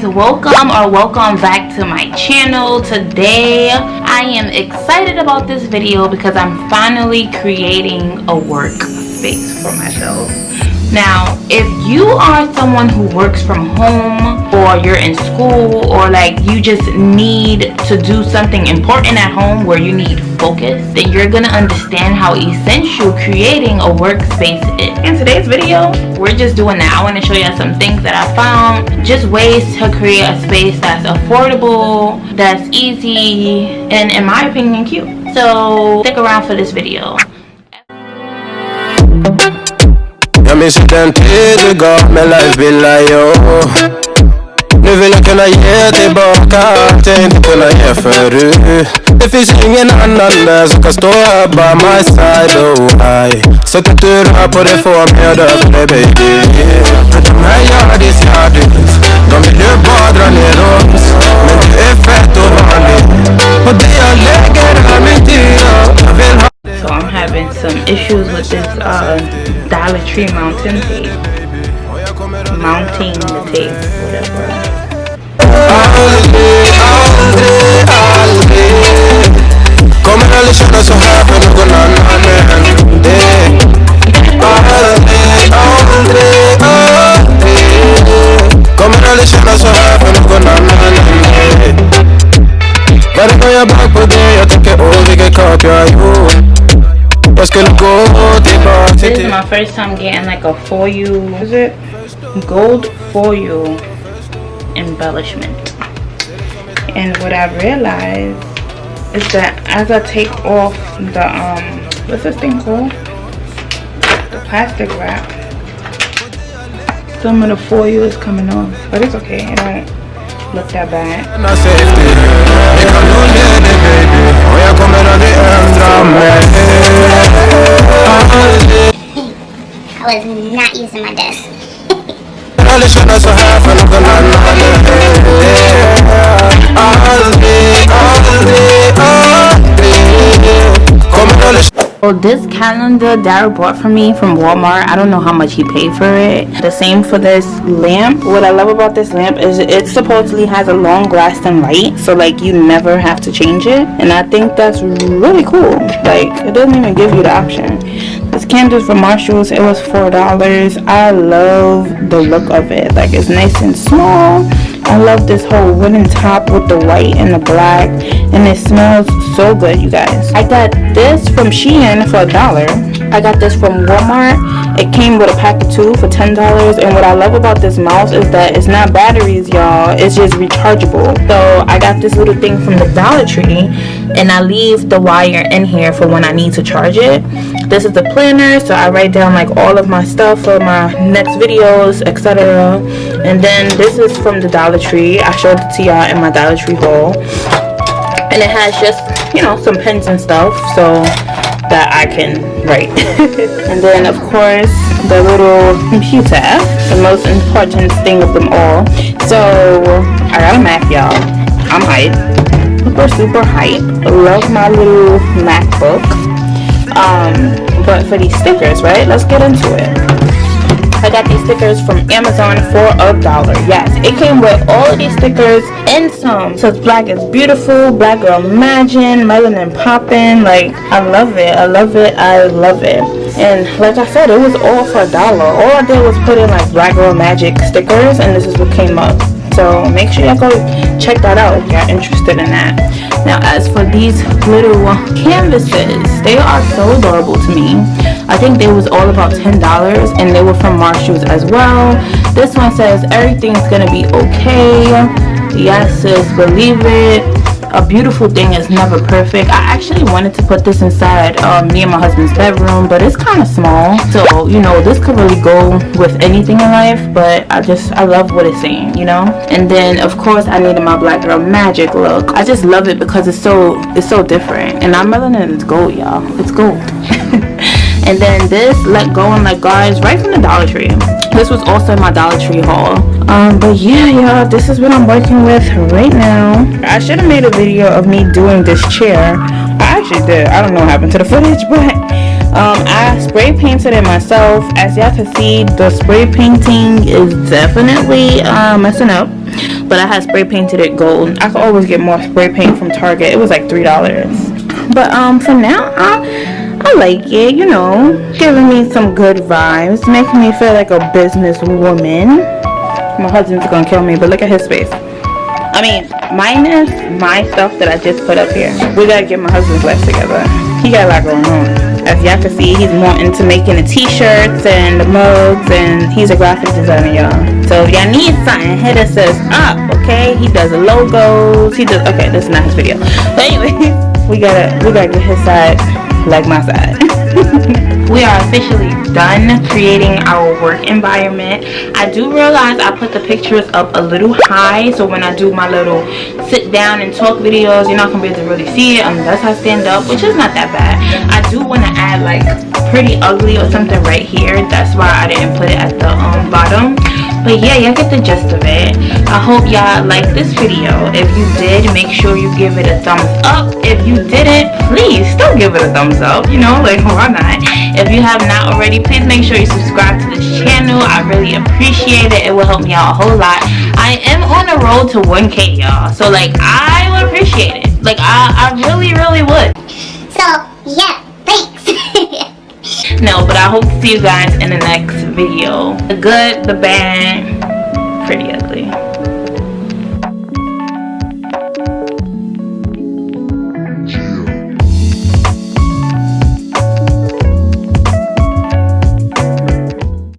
guys, welcome back to my channel. Today I am excited about this video because I'm finally creating a workspace for myself. Now, if you are someone who works from home, or you're in school, or like you just need to do something important at home where you need focus, then you're gonna understand how essential creating a workspace is. In today's video, we're just doing that. I want to show you some things that I found, just ways to create a space that's affordable, that's easy, and in my opinion, cute. So stick around for this video. Jag minns den tid du gav mig life billar jag. Nu vill jag kunna ge tillbaka allt jag inte kunna ge förut. Det finns ingen annan där som kan stå här by my side, oh I. Så att du rör på det får mig att dö för dig baby. För de här gördis, de vill ju bara dra ner oss. Men du är fett och vanlig, och det jag lägger är min tid. Jag vill ha. So I'm having some issues with this Dollar Tree mounting tape. Mounting the tape, whatever. Kommer aldrig känna så här för någon annan än dig. Kommer aldrig känna så här för någon annan än dig. Varje gång jag bak på dig, jag tänker vilken kap jag har gjort. Jag skulle gå tillbaka till. This is my first time getting like a foil, what is it? Gold foil embellishment. And what I realized is that as I take off the what's this thing called? The plastic wrap, some of the foil is coming off, but it's okay, it don't look that bad. I was not using my desk. So this calendar Daryl bought for me from Walmart, I don't know how much he paid for it. The same for this lamp. What I love about this lamp is it supposedly has a long lasting light, so like you never have to change it, and I think that's really cool. Like it doesn't even give you the option. This candle's from Marshall's, it was $4. I love the look of it, like it's nice and small. I love this whole wooden top with the white and the black, and it smells so good, you guys. I got this from Shein for $1. I got this from Walmart. It came with a pack of 2 for $10. And what I love about this mouse is that it's not batteries, y'all. It's just rechargeable. So I got this little thing from the Dollar Tree, and I leave the wire in here for when I need to charge it. This is the planner, so I write down like all of my stuff for my next videos, etc. And then this is from the Dollar Tree. I showed it to y'all in my Dollar Tree haul. And it has just, you know, some pens and stuff so that I can write. And then of course the little computer, the most important thing of them all. So I got a Mac, y'all. I'm hype, super hype. Love my little MacBook. But for these stickers, right, let's get into it. I got these stickers from Amazon for $1. Yes, it came with all of these stickers and some. So it's Black is Beautiful, Black Girl Imagine, Melanin Poppin'. Like, I love it, I love it, I love it. And like I said, it was all for $1. All I did was put in like Black Girl Magic stickers, and this is what came up. So make sure you go check that out if you're interested in that. Now as for these little canvases, they are so adorable to me. I think they was all about $10, and they were from Marshall's as well. This one says everything's gonna be okay. Yes sis, believe it. A beautiful thing is never perfect. I actually wanted to put this inside me and my husband's bedroom, but it's kind of small, so you know this could really go with anything in life, but I love what it's saying, you know. And then of course I needed my Black Girl Magic look. I just love it because it's so different, and I'm melanin is gold, y'all. It's gold. And then this Let Go and Let God is right from the Dollar Tree. This was also in my Dollar Tree haul. But yeah, y'all, this is what I'm working with right now. I should have made a video of me doing this chair. I actually did. I don't know what happened to the footage, but I spray painted it myself. As y'all can see, the spray painting is definitely messing up, but I had spray painted it gold. I could always get more spray paint from Target. It was like $3. But for now, I like it, you know, giving me some good vibes, making me feel like a businesswoman. My husband's gonna kill me, but look at his face. I mean, minus my stuff that I just put up here. We gotta get my husband's life together. He got a lot going on. As y'all can see, he's more into making the t-shirts and the mugs, and he's a graphic designer, y'all. So if y'all need something, hit us up, okay? He does logos. Okay, this is not his video. But anyway, we gotta get his side like my side. We are officially done creating our work environment. I do realize I put the pictures up a little high, so when I do my little sit down and talk videos, you're not gonna be able to really see it unless I stand up, which is not that bad. I do want to add like Pretty Ugly or something right here. That's why I didn't put it at the bottom. But yeah, y'all get the gist of it. I hope y'all liked this video. If you did, make sure you give it a thumbs up. If you didn't, please still give it a thumbs up. You know, like, why not? If you have not already, please make sure you subscribe to this channel. I really appreciate it. It will help me out a whole lot. I am on the road to 1K, y'all. So, like, I would appreciate it. Like, I really, really would. So, yeah, thanks. No, but I hope to see you guys in the next video. The good, the bad, pretty ugly.